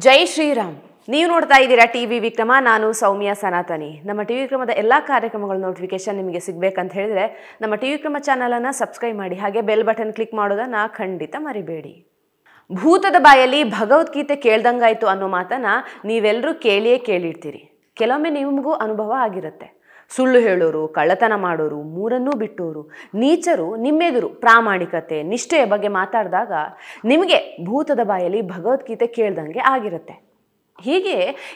ಜೈ ಶ್ರೀರಾಮ್. ನೀವು ನೋಡ್ತಾ ಇದ್ದೀರಾ ಟಿವಿ ವಿಕ್ರಮ. ನಾನು ಸೌಮ್ಯ ಸನಾತನಿ. ನಮ್ಮ ಟಿವಿ ವಿಕ್ರಮದ ಎಲ್ಲ ಕಾರ್ಯಕ್ರಮಗಳ ನೋಟಿಫಿಕೇಶನ್ ನಿಮಗೆ ಸಿಗಬೇಕಂತ ಹೇಳಿದ್ರೆ ನಮ್ಮ ಟಿವಿ ವಿಕ್ರಮ ಚಾನಲನ್ನು ಸಬ್ಸ್ಕ್ರೈಬ್ ಮಾಡಿ, ಹಾಗೆ ಬೆಲ್ ಬಟನ್ ಕ್ಲಿಕ್ ಮಾಡೋದನ್ನು ಖಂಡಿತ ಮರಿಬೇಡಿ. ಭೂತದ ಬಾಯಲ್ಲಿ ಭಗವದ್ಗೀತೆ ಕೇಳ್ದಂಗಾಯ್ತು ಅನ್ನೋ ಮಾತನ್ನ ನೀವೆಲ್ಲರೂ ಕೇಳಿರ್ತೀರಿ. ಕೆಲವೊಮ್ಮೆ ನಿಮಗೂ ಅನುಭವ ಆಗಿರುತ್ತೆ. ಸುಳ್ಳು ಹೇಳೋರು, ಕಳ್ಳತನ ಮಾಡೋರು, ಮೂರನ್ನೂ ಬಿಟ್ಟೋರು, ನೀಚರು ನಿಮ್ಮೆದುರು ಪ್ರಾಮಾಣಿಕತೆ, ನಿಷ್ಠೆಯ ಬಗ್ಗೆ ಮಾತಾಡಿದಾಗ ನಿಮಗೆ ಭೂತದ ಬಾಯಲ್ಲಿ ಭಗವದ್ಗೀತೆ ಕೇಳ್ದಂಗೆ ಆಗಿರುತ್ತೆ. ಹೀಗೆ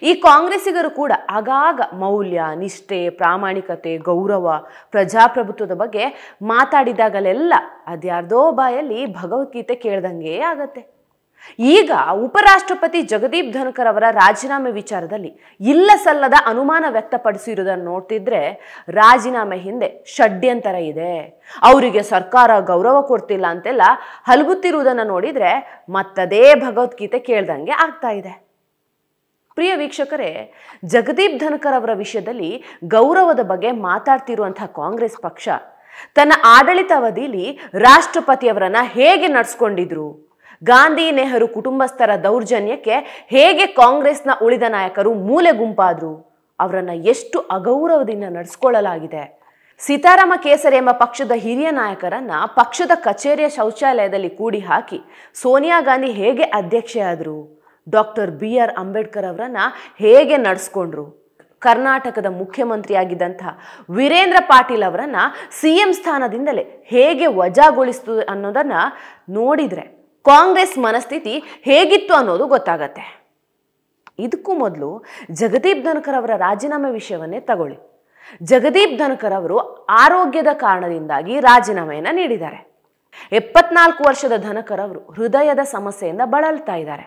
ಈ ಕಾಂಗ್ರೆಸ್ಸಿಗರು ಕೂಡ ಆಗಾಗ ಮೌಲ್ಯ, ನಿಷ್ಠೆ, ಪ್ರಾಮಾಣಿಕತೆ, ಗೌರವ, ಪ್ರಜಾಪ್ರಭುತ್ವದ ಬಗ್ಗೆ ಮಾತಾಡಿದಾಗಲೆಲ್ಲ ಅದ್ಯಾರ್ದೋ ಬಾಯಲ್ಲಿ ಭಗವದ್ಗೀತೆ ಕೇಳ್ದಂಗೆ ಆಗತ್ತೆ. ಈಗ ಉಪರಾಷ್ಟ್ರಪತಿ ಜಗದೀಪ್ ಧನ್ಕರ್ ಅವರ ರಾಜೀನಾಮೆ ವಿಚಾರದಲ್ಲಿ ಇಲ್ಲ ಸಲ್ಲದ ಅನುಮಾನ ವ್ಯಕ್ತಪಡಿಸಿರುವುದನ್ನು ನೋಡ್ತಿದ್ರೆ ರಾಜೀನಾಮೆ ಹಿಂದೆ ಷಡ್ಯಂತರ ಇದೆ, ಅವರಿಗೆ ಸರ್ಕಾರ ಗೌರವ ಕೊಡ್ತಿಲ್ಲ ಅಂತೆಲ್ಲ ಹಲಗುತ್ತಿರುವುದನ್ನು ನೋಡಿದ್ರೆ ಮತ್ತದೇ ಭಗವದ್ಗೀತೆ ಕೇಳ್ದಂಗೆ ಆಗ್ತಾ ಇದೆ. ಪ್ರಿಯ ವೀಕ್ಷಕರೇ, ಜಗದೀಪ್ ಧನ್ಕರ್ ಅವರ ವಿಷಯದಲ್ಲಿ ಗೌರವದ ಬಗ್ಗೆ ಮಾತಾಡ್ತಿರುವಂತಹ ಕಾಂಗ್ರೆಸ್ ಪಕ್ಷ ತನ್ನ ಆಡಳಿತಾವಧಿಯಲ್ಲಿ ರಾಷ್ಟ್ರಪತಿಯವರನ್ನ ಹೇಗೆ ನಡೆಸ್ಕೊಂಡಿದ್ರು, ಗಾಂಧಿ ನೆಹರು ಕುಟುಂಬಸ್ಥರ ದೌರ್ಜನ್ಯಕ್ಕೆ ಹೇಗೆ ಕಾಂಗ್ರೆಸ್ನ ಉಳಿದ ನಾಯಕರು ಮೂಲೆ ಗುಂಪಾದ್ರು, ಅವರನ್ನ ಎಷ್ಟು ಅಗೌರವದಿಂದ ನಡೆಸ್ಕೊಳ್ಳಲಾಗಿದೆ, ಸೀತಾರಾಮ ಕೇಸರಿ ಎಂಬ ಪಕ್ಷದ ಹಿರಿಯ ನಾಯಕರನ್ನ ಪಕ್ಷದ ಕಚೇರಿಯ ಶೌಚಾಲಯದಲ್ಲಿ ಕೂಡಿ ಹಾಕಿ ಸೋನಿಯಾ ಗಾಂಧಿ ಹೇಗೆ ಅಧ್ಯಕ್ಷೆಯಾದ್ರು, ಡಾಕ್ಟರ್ BR ಅಂಬೇಡ್ಕರ್ ಅವರನ್ನ ಹೇಗೆ ನಡೆಸ್ಕೊಂಡ್ರು, ಕರ್ನಾಟಕದ ಮುಖ್ಯಮಂತ್ರಿಯಾಗಿದ್ದಂಥ ವೀರೇಂದ್ರ ಪಾಟೀಲ್ ಅವರನ್ನ CM ಸ್ಥಾನದಿಂದಲೇ ಹೇಗೆ ವಜಾಗೊಳಿಸಿತು ಅನ್ನೋದನ್ನ ನೋಡಿದ್ರೆ ಕಾಂಗ್ರೆಸ್ ಮನಸ್ಥಿತಿ ಹೇಗಿತ್ತು ಅನ್ನೋದು ಗೊತ್ತಾಗತ್ತೆ. ಇದಕ್ಕೂ ಮೊದಲು ಜಗದೀಪ್ ಧನ್ಕರ್ ಅವರ ರಾಜೀನಾಮೆ ವಿಷಯವನ್ನೇ ತಗೊಳ್ಳಿ. ಜಗದೀಪ್ ಧನ್ಕರ್ ಅವರು ಆರೋಗ್ಯದ ಕಾರಣದಿಂದಾಗಿ ರಾಜೀನಾಮೆಯನ್ನು ನೀಡಿದ್ದಾರೆ. 74 ವರ್ಷದ ಧನ್ಕರ್ ಅವರು ಹೃದಯದ ಸಮಸ್ಯೆಯಿಂದ ಬಳಲ್ತಾ ಇದ್ದಾರೆ.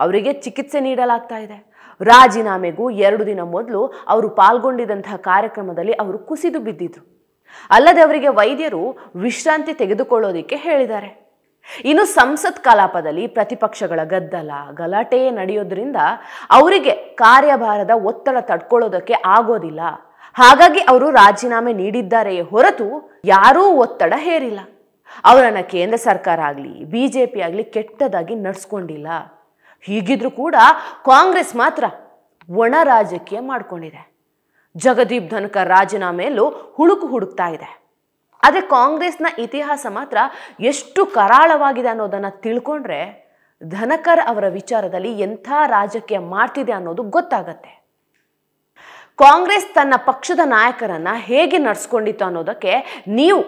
ಅವರಿಗೆ ಚಿಕಿತ್ಸೆ ನೀಡಲಾಗ್ತಾ ಇದೆ. ರಾಜೀನಾಮೆಗೂ 2 ದಿನ ಮೊದಲು ಅವರು ಪಾಲ್ಗೊಂಡಿದ್ದಂತಹ ಕಾರ್ಯಕ್ರಮದಲ್ಲಿ ಅವರು ಕುಸಿದು ಬಿದ್ದಿದ್ರು. ಅಲ್ಲದೆ ಅವರಿಗೆ ವೈದ್ಯರು ವಿಶ್ರಾಂತಿ ತೆಗೆದುಕೊಳ್ಳೋದಿಕ್ಕೆ ಹೇಳಿದ್ದಾರೆ. ಇನ್ನು ಸಂಸತ್ ಕಲಾಪದಲ್ಲಿ ಪ್ರತಿಪಕ್ಷಗಳ ಗದ್ದಲ, ಗಲಾಟೆ ನಡೆಯೋದ್ರಿಂದ ಅವರಿಗೆ ಕಾರ್ಯಭಾರದ ಒತ್ತಡ ತಡ್ಕೊಳ್ಳೋದಕ್ಕೆ ಆಗೋದಿಲ್ಲ. ಹಾಗಾಗಿ ಅವರು ರಾಜೀನಾಮೆ ನೀಡಿದ್ದಾರೆಯೇ ಹೊರತು ಯಾರೂ ಒತ್ತಡ ಹೇರಿಲ್ಲ. ಅವರನ್ನ ಕೇಂದ್ರ ಸರ್ಕಾರ ಆಗಲಿ BJP ಆಗಲಿ ಕೆಟ್ಟದಾಗಿ ನಡೆಸ್ಕೊಂಡಿಲ್ಲ. ಹೀಗಿದ್ರೂ ಕೂಡ ಕಾಂಗ್ರೆಸ್ ಮಾತ್ರ ಒಣ ರಾಜಕೀಯ ಮಾಡಿಕೊಂಡಿದೆ. ಜಗದೀಪ್ ಧನ್ಕರ್ ರಾಜೀನಾಮೆಯಲ್ಲೂ ಹುಡುಕ್ತಾ ಇದೆ. ಆದರೆ ಕಾಂಗ್ರೆಸ್ನ ಇತಿಹಾಸ ಮಾತ್ರ ಎಷ್ಟು ಕರಾಳವಾಗಿದೆ ಅನ್ನೋದನ್ನು ತಿಳ್ಕೊಂಡ್ರೆ ಧನ್ಕರ್ ಅವರ ವಿಚಾರದಲ್ಲಿ ಎಂಥ ರಾಜಕೀಯ ಮಾಡ್ತಿದೆ ಅನ್ನೋದು ಗೊತ್ತಾಗತ್ತೆ. ಕಾಂಗ್ರೆಸ್ ತನ್ನ ಪಕ್ಷದ ನಾಯಕರನ್ನ ಹೇಗೆ ನಡೆಸ್ಕೊಂಡಿತ್ತು ಅನ್ನೋದಕ್ಕೆ ನೀವು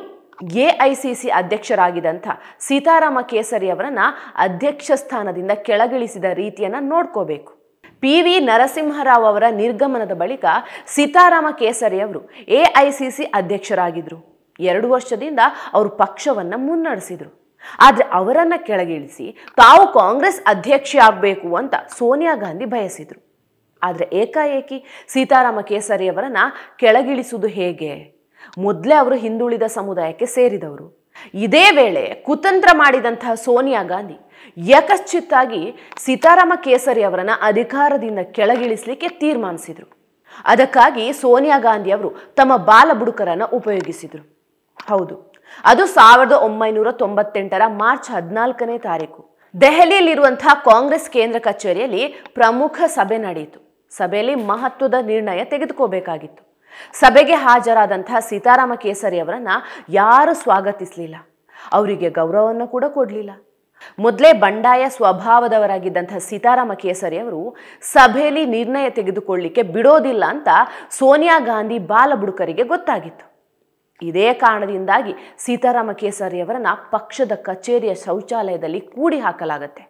AICC ಅಧ್ಯಕ್ಷರಾಗಿದ್ದಂಥ ಸೀತಾರಾಮ ಕೇಸರಿ ಅವರನ್ನ ಅಧ್ಯಕ್ಷ ಸ್ಥಾನದಿಂದ ಕೆಳಗಿಳಿಸಿದ ರೀತಿಯನ್ನ ನೋಡ್ಕೋಬೇಕು. PV ನರಸಿಂಹರಾವ್ ಅವರ ನಿರ್ಗಮನದ ಬಳಿಕ ಸೀತಾರಾಮ ಕೇಸರಿ ಅವರು AICC ಅಧ್ಯಕ್ಷರಾಗಿದ್ರು. 2 ವರ್ಷದಿಂದ ಅವರು ಪಕ್ಷವನ್ನ ಮುನ್ನಡೆಸಿದ್ರು. ಆದ್ರೆ ಅವರನ್ನ ಕೆಳಗಿಳಿಸಿ ತಾವು ಕಾಂಗ್ರೆಸ್ ಅಧ್ಯಕ್ಷೆ ಆಗಬೇಕು ಅಂತ ಸೋನಿಯಾ ಗಾಂಧಿ ಬಯಸಿದ್ರು. ಆದ್ರೆ ಏಕಾಏಕಿ ಸೀತಾರಾಮ ಕೇಸರಿ ಅವರನ್ನ ಕೆಳಗಿಳಿಸುವುದು ಹೇಗೆ? ಮೊದಲೇ ಅವರು ಹಿಂದುಳಿದ ಸಮುದಾಯಕ್ಕೆ ಸೇರಿದವರು. ಇದೇ ವೇಳೆ ಕುತಂತ್ರ ಮಾಡಿದಂತಹ ಸೋನಿಯಾ ಗಾಂಧಿ ಏಕಶ್ಚಿತ್ತಾಗಿ ಸೀತಾರಾಮ ಕೇಸರಿ ಅವರನ್ನ ಅಧಿಕಾರದಿಂದ ಕೆಳಗಿಳಿಸಲಿಕ್ಕೆ ತೀರ್ಮಾನಿಸಿದ್ರು. ಅದಕ್ಕಾಗಿ ಸೋನಿಯಾ ಗಾಂಧಿ ಅವರು ತಮ್ಮ ಬಾಲಬುಡುಕರನ್ನ ಉಪಯೋಗಿಸಿದ್ರು. ಹೌದು, ಅದು 1998ರ ಮಾರ್ಚ್ 14ನೇ ತಾರೀಕು ದೆಹಲಿಯಲ್ಲಿರುವಂತಹ ಕಾಂಗ್ರೆಸ್ ಕೇಂದ್ರ ಕಚೇರಿಯಲ್ಲಿ ಪ್ರಮುಖ ಸಭೆ ನಡೆಯಿತು. ಸಭೆಯಲ್ಲಿ ಮಹತ್ವದ ನಿರ್ಣಯ ತೆಗೆದುಕೋಬೇಕಾಗಿತ್ತು. ಸಭೆಗೆ ಹಾಜರಾದಂತಹ ಸೀತಾರಾಮ ಕೇಸರಿ ಅವರನ್ನ ಯಾರು ಸ್ವಾಗತಿಸಲಿಲ್ಲ, ಅವರಿಗೆ ಗೌರವವನ್ನು ಕೂಡ ಕೊಡಲಿಲ್ಲ. ಮೊದಲೇ ಬಂಡಾಯ ಸ್ವಭಾವದವರಾಗಿದ್ದಂತಹ ಸೀತಾರಾಮ ಕೇಸರಿ ಅವರು ಸಭೆಯಲ್ಲಿ ನಿರ್ಣಯ ತೆಗೆದುಕೊಳ್ಳಿಕ್ಕೆ ಬಿಡೋದಿಲ್ಲ ಅಂತ ಸೋನಿಯಾ ಗಾಂಧಿ ಬಾಲಬುಡುಕರಿಗೆ ಗೊತ್ತಾಗಿತ್ತು. ಇದೇ ಕಾರಣದಿಂದಾಗಿ ಸೀತಾರಾಮ ಕೇಸರಿ ಅವರನ್ನ ಪಕ್ಷದ ಕಚೇರಿಯ ಶೌಚಾಲಯದಲ್ಲಿ ಕೂಡಿ ಹಾಕಲಾಗತ್ತೆ.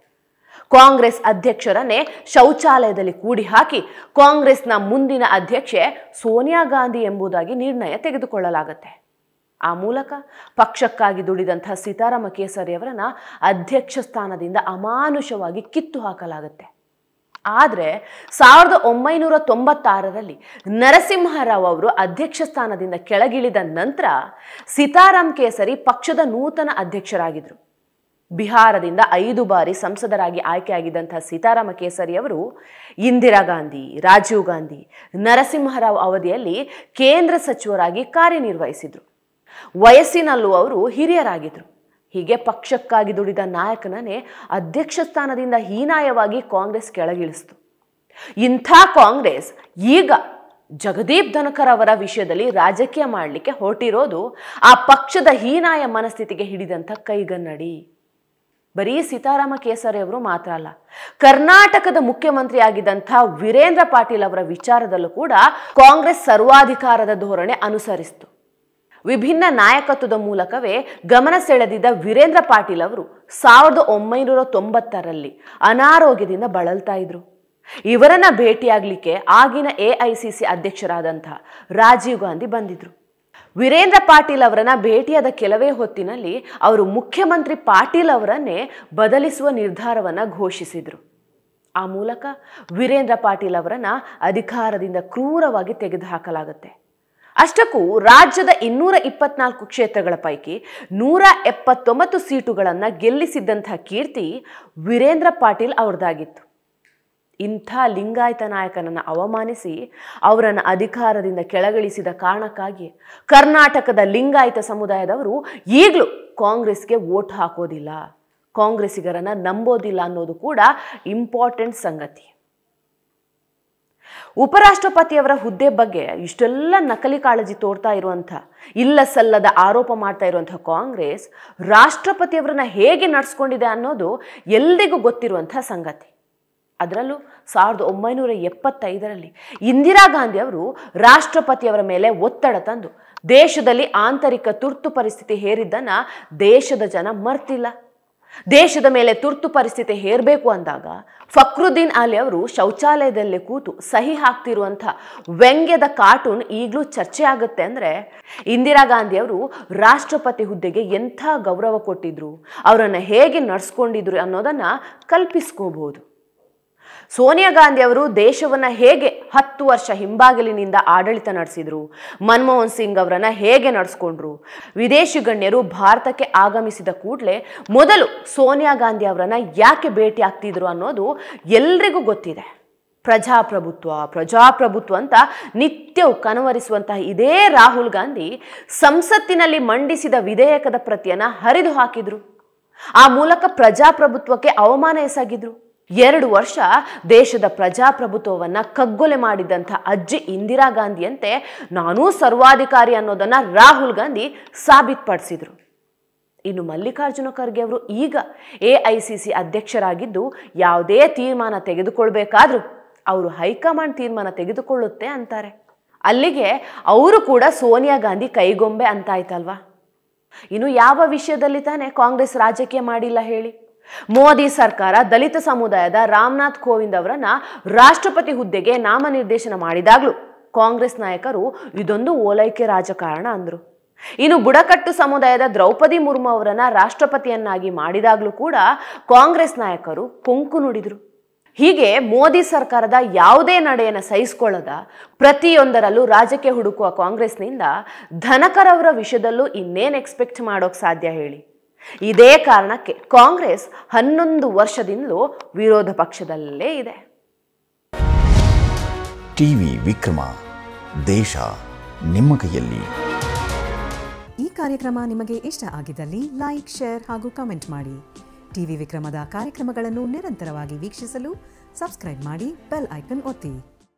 ಕಾಂಗ್ರೆಸ್ ಅಧ್ಯಕ್ಷರನ್ನೇ ಶೌಚಾಲಯದಲ್ಲಿ ಕೂಡಿ ಹಾಕಿ ಕಾಂಗ್ರೆಸ್ನ ಮುಂದಿನ ಅಧ್ಯಕ್ಷೆ ಸೋನಿಯಾ ಗಾಂಧಿ ಎಂಬುದಾಗಿ ನಿರ್ಣಯ ತೆಗೆದುಕೊಳ್ಳಲಾಗತ್ತೆ. ಆ ಮೂಲಕ ಪಕ್ಷಕ್ಕಾಗಿ ದುಡಿದಂತಹ ಸೀತಾರಾಮ ಕೇಸರಿ ಅವರನ್ನ ಅಧ್ಯಕ್ಷ ಸ್ಥಾನದಿಂದ ಅಮಾನುಷವಾಗಿ ಕಿತ್ತು ಹಾಕಲಾಗತ್ತೆ. ಆದರೆ 1996ರಲ್ಲಿ ನರಸಿಂಹರಾವ್ ಅವರು ಅಧ್ಯಕ್ಷ ಸ್ಥಾನದಿಂದ ಕೆಳಗಿಳಿದ ನಂತರ ಸೀತಾರಾಮ್ ಕೇಸರಿ ಪಕ್ಷದ ನೂತನ ಅಧ್ಯಕ್ಷರಾಗಿದ್ರು. ಬಿಹಾರದಿಂದ 5 ಬಾರಿ ಸಂಸದರಾಗಿ ಆಯ್ಕೆಯಾಗಿದ್ದಂತಹ ಸೀತಾರಾಮ ಕೇಸರಿ ಅವರು ಇಂದಿರಾ ಗಾಂಧಿ, ರಾಜೀವ್ ಗಾಂಧಿ, ನರಸಿಂಹರಾವ್ ಅವಧಿಯಲ್ಲಿ ಕೇಂದ್ರ ಸಚಿವರಾಗಿ ಕಾರ್ಯನಿರ್ವಹಿಸಿದ್ರು. ವಯಸ್ಸಿನಲ್ಲೂ ಅವರು ಹಿರಿಯರಾಗಿದ್ರು. ಹೀಗೆ ಪಕ್ಷಕ್ಕಾಗಿ ದುಡಿದ ನಾಯಕನನ್ನೇ ಅಧ್ಯಕ್ಷ ಸ್ಥಾನದಿಂದ ಹೀನಾಯವಾಗಿ ಕಾಂಗ್ರೆಸ್ ಕೆಳಗಿಳಿಸಿತು. ಇಂಥ ಕಾಂಗ್ರೆಸ್ ಈಗ ಜಗದೀಪ್ ಧನಕರ್ ಅವರ ವಿಷಯದಲ್ಲಿ ರಾಜಕೀಯ ಮಾಡಲಿಕ್ಕೆ ಹೊರಟಿರೋದು ಆ ಪಕ್ಷದ ಹೀನಾಯ ಮನಸ್ಥಿತಿಗೆ ಹಿಡಿದಂಥ ಕೈಗನ್ನಡಿ. ಬರೀ ಸೀತಾರಾಮ ಕೇಸರಿ ಅವರು ಮಾತ್ರ ಅಲ್ಲ, ಕರ್ನಾಟಕದ ಮುಖ್ಯಮಂತ್ರಿ ಆಗಿದ್ದಂಥ ವೀರೇಂದ್ರ ಪಾಟೀಲ್ ಅವರ ವಿಚಾರದಲ್ಲೂ ಕೂಡ ಕಾಂಗ್ರೆಸ್ ಸರ್ವಾಧಿಕಾರದ ಧೋರಣೆ ಅನುಸರಿಸಿತು. ವಿಭಿನ್ನ ನಾಯಕತ್ವದ ಮೂಲಕವೇ ಗಮನ ಸೆಳೆದಿದ್ದ ವೀರೇಂದ್ರ ಪಾಟೀಲ್ ಅವರು 1990ರಲ್ಲಿ ಅನಾರೋಗ್ಯದಿಂದ ಬಳಲ್ತಾ ಇದ್ರು. ಇವರನ್ನ ಭೇಟಿಯಾಗಲಿಕ್ಕೆ ಆಗಿನ AICC ಅಧ್ಯಕ್ಷರಾದಂತಹ ರಾಜೀವ್ ಗಾಂಧಿ ಬಂದಿದ್ರು. ವೀರೇಂದ್ರ ಪಾಟೀಲ್ ಅವರನ್ನ ಭೇಟಿಯಾದ ಕೆಲವೇ ಹೊತ್ತಿನಲ್ಲಿ ಅವರು ಮುಖ್ಯಮಂತ್ರಿ ಪಾಟೀಲ್ ಅವರನ್ನೇ ಬದಲಿಸುವ ನಿರ್ಧಾರವನ್ನ ಘೋಷಿಸಿದ್ರು. ಆ ಮೂಲಕ ವೀರೇಂದ್ರ ಪಾಟೀಲ್ ಅವರನ್ನ ಅಧಿಕಾರದಿಂದ ಕ್ರೂರವಾಗಿ ತೆಗೆದುಹಾಕಲಾಗುತ್ತೆ. ಅಷ್ಟಕ್ಕೂ ರಾಜ್ಯದ 224 ಕ್ಷೇತ್ರಗಳ ಪೈಕಿ 179 ಸೀಟುಗಳನ್ನು ಗೆಲ್ಲಿಸಿದ್ದಂಥ ಕೀರ್ತಿ ವೀರೇಂದ್ರ ಪಾಟೀಲ್ ಅವ್ರದ್ದಾಗಿತ್ತು. ಇಂಥ ಲಿಂಗಾಯತ ನಾಯಕನನ್ನು ಅವಮಾನಿಸಿ ಅವರನ್ನು ಅಧಿಕಾರದಿಂದ ಕೆಳಗಿಳಿಸಿದ ಕಾರಣಕ್ಕಾಗಿ ಕರ್ನಾಟಕದ ಲಿಂಗಾಯತ ಸಮುದಾಯದವರು ಈಗಲೂ ಕಾಂಗ್ರೆಸ್ಗೆ ವೋಟ್ ಹಾಕೋದಿಲ್ಲ, ಕಾಂಗ್ರೆಸ್ಸಿಗರನ್ನು ನಂಬೋದಿಲ್ಲ ಅನ್ನೋದು ಕೂಡ ಇಂಪಾರ್ಟೆಂಟ್ ಸಂಗತಿ. ಉಪರಾಷ್ಟ್ರಪತಿಯವರ ಹುದ್ದೆ ಬಗ್ಗೆ ಇಷ್ಟೆಲ್ಲ ನಕಲಿ ಕಾಳಜಿ ತೋರ್ತಾ ಇರುವಂಥ, ಇಲ್ಲ ಸಲ್ಲದ ಆರೋಪ ಮಾಡ್ತಾ ಇರುವಂಥ ಕಾಂಗ್ರೆಸ್ ರಾಷ್ಟ್ರಪತಿಯವರನ್ನ ಹೇಗೆ ನಡೆಸ್ಕೊಂಡಿದೆ ಅನ್ನೋದು ಎಲ್ರಿಗೂ ಗೊತ್ತಿರುವಂಥ ಸಂಗತಿ. ಅದರಲ್ಲೂ 1975ರಲ್ಲಿ ಇಂದಿರಾ ಗಾಂಧಿ ಅವರು ರಾಷ್ಟ್ರಪತಿಯವರ ಮೇಲೆ ಒತ್ತಡ ತಂದು ದೇಶದಲ್ಲಿ ಆಂತರಿಕ ತುರ್ತು ಪರಿಸ್ಥಿತಿ ಹೇರಿದ್ದನ್ನ ದೇಶದ ಜನ ಮರ್ತಿಲ್ಲ. ದೇಶದ ಮೇಲೆ ತುರ್ತು ಪರಿಸ್ಥಿತಿ ಹೇರಬೇಕು ಅಂದಾಗ ಫಕ್ರುದ್ದೀನ್ ಅಲಿ ಅವರು ಶೌಚಾಲಯದಲ್ಲೇ ಕೂತು ಸಹಿ ಹಾಕ್ತಿರುವಂಥ ವ್ಯಂಗ್ಯದ ಕಾರ್ಟೂನ್ ಈಗಲೂ ಚರ್ಚೆ ಆಗುತ್ತೆ ಅಂದರೆ ಇಂದಿರಾ ಗಾಂಧಿ ಅವರು ರಾಷ್ಟ್ರಪತಿ ಹುದ್ದೆಗೆ ಎಂಥ ಗೌರವ ಕೊಟ್ಟಿದ್ರು, ಅವರನ್ನು ಹೇಗೆ ನಡೆಸ್ಕೊಂಡಿದ್ರು ಅನ್ನೋದನ್ನು ಕಲ್ಪಿಸ್ಕೋಬಹುದು. ಸೋನಿಯಾ ಗಾಂಧಿ ಅವರು ದೇಶವನ್ನು ಹೇಗೆ 10 ವರ್ಷ ಹಿಂಬಾಗಿಲಿನಿಂದ ಆಡಳಿತ ನಡೆಸಿದ್ರು, ಮನಮೋಹನ್ ಸಿಂಗ್ ಅವರನ್ನ ಹೇಗೆ ನಡೆಸ್ಕೊಂಡ್ರು, ವಿದೇಶಿ ಗಣ್ಯರು ಭಾರತಕ್ಕೆ ಆಗಮಿಸಿದ ಕೂಡಲೇ ಮೊದಲು ಸೋನಿಯಾ ಗಾಂಧಿ ಅವರನ್ನ ಯಾಕೆ ಭೇಟಿ ಆಗ್ತಿದ್ರು ಅನ್ನೋದು ಎಲ್ರಿಗೂ ಗೊತ್ತಿದೆ. ಪ್ರಜಾಪ್ರಭುತ್ವ ಅಂತ ನಿತ್ಯವೂ ಕನವರಿಸುವಂತಹ ಇದೇ ರಾಹುಲ್ ಗಾಂಧಿ ಸಂಸತ್ತಿನಲ್ಲಿ ಮಂಡಿಸಿದ ವಿಧೇಯಕದ ಪ್ರತಿಯನ್ನ ಹರಿದು ಹಾಕಿದ್ರು. ಆ ಮೂಲಕ ಪ್ರಜಾಪ್ರಭುತ್ವಕ್ಕೆ ಅವಮಾನ ಎಸಗಿದ್ರು. 2 ವರ್ಷ ದೇಶದ ಪ್ರಜಾಪ್ರಭುತ್ವವನ್ನ ಕಗ್ಗೊಲೆ ಮಾಡಿದಂಥ ಅಜ್ಜಿ ಇಂದಿರಾ ಗಾಂಧಿಯಂತೆ ನಾನೂ ಸರ್ವಾಧಿಕಾರಿ ಅನ್ನೋದನ್ನ ರಾಹುಲ್ ಗಾಂಧಿ ಸಾಬೀತುಪಡಿಸಿದ್ರು. ಇನ್ನು ಮಲ್ಲಿಕಾರ್ಜುನ ಖರ್ಗೆ ಅವರು ಈಗ AICC ಅಧ್ಯಕ್ಷರಾಗಿದ್ದು ಯಾವುದೇ ತೀರ್ಮಾನ ತೆಗೆದುಕೊಳ್ಬೇಕಾದ್ರೂ ಅವರು ಹೈಕಮಾಂಡ್ ತೀರ್ಮಾನ ತೆಗೆದುಕೊಳ್ಳುತ್ತೆ ಅಂತಾರೆ. ಅಲ್ಲಿಗೆ ಅವರು ಕೂಡ ಸೋನಿಯಾ ಗಾಂಧಿ ಕೈಗೊಂಬೆ ಅಂತಾಯ್ತಲ್ವಾ. ಇನ್ನು ಯಾವ ವಿಷಯದಲ್ಲಿ ತಾನೇ ಕಾಂಗ್ರೆಸ್ ರಾಜಕೀಯ ಮಾಡಿಲ್ಲ ಹೇಳಿ? ಮೋದಿ ಸರ್ಕಾರ ದಲಿತ ಸಮುದಾಯದ ರಾಮನಾಥ್ ಕೋವಿಂದ್ ಅವರನ್ನ ರಾಷ್ಟ್ರಪತಿ ಹುದ್ದೆಗೆ ನಾಮನಿರ್ದೇಶನ ಮಾಡಿದಾಗಲೂ ಕಾಂಗ್ರೆಸ್ ನಾಯಕರು ಇದೊಂದು ಓಲೈಕೆ ರಾಜಕಾರಣ ಅಂದ್ರು. ಇನ್ನು ಬುಡಕಟ್ಟು ಸಮುದಾಯದ ದ್ರೌಪದಿ ಮುರ್ಮು ಅವರನ್ನ ರಾಷ್ಟ್ರಪತಿಯನ್ನಾಗಿ ಮಾಡಿದಾಗಲೂ ಕೂಡ ಕಾಂಗ್ರೆಸ್ ನಾಯಕರು ಕೊಂಕು ನುಡಿದ್ರು. ಹೀಗೆ ಮೋದಿ ಸರ್ಕಾರದ ಯಾವುದೇ ನಡೆಯನ್ನು ಸಹಿಸಿಕೊಳ್ಳದ ಪ್ರತಿಯೊಂದರಲ್ಲೂ ರಾಜಕೀಯ ಹುಡುಕುವ ಕಾಂಗ್ರೆಸ್ನಿಂದ ಧನಕರ್ ಅವರ ವಿಷಯದಲ್ಲೂ ಇನ್ನೇನು ಎಕ್ಸ್ಪೆಕ್ಟ್ ಮಾಡೋಕೆ ಸಾಧ್ಯ ಹೇಳಿ? ಇದೇ ಕಾರಣಕ್ಕೆ ಕಾಂಗ್ರೆಸ್ 11 ವರ್ಷದಿಂದಲೂ ವಿರೋಧ ಪಕ್ಷದಲ್ಲೇ ಇದೆ. ಟಿವಿ ವಿಕ್ರಮ, ದೇಶ ನಿಮ್ಮ ಕೈಯಲ್ಲಿ. ಈ ಕಾರ್ಯಕ್ರಮ ನಿಮಗೆ ಇಷ್ಟ ಆಗಿದ್ದಲ್ಲಿ ಲೈಕ್, ಶೇರ್ ಹಾಗೂ ಕಮೆಂಟ್ ಮಾಡಿ. ಟಿವಿ ವಿಕ್ರಮದ ಕಾರ್ಯಕ್ರಮಗಳನ್ನು ನಿರಂತರವಾಗಿ ವೀಕ್ಷಿಸಲು ಸಬ್ಸ್ಕ್ರೈಬ್ ಮಾಡಿ, ಬೆಲ್ ಐಕನ್ ಒತ್ತಿ.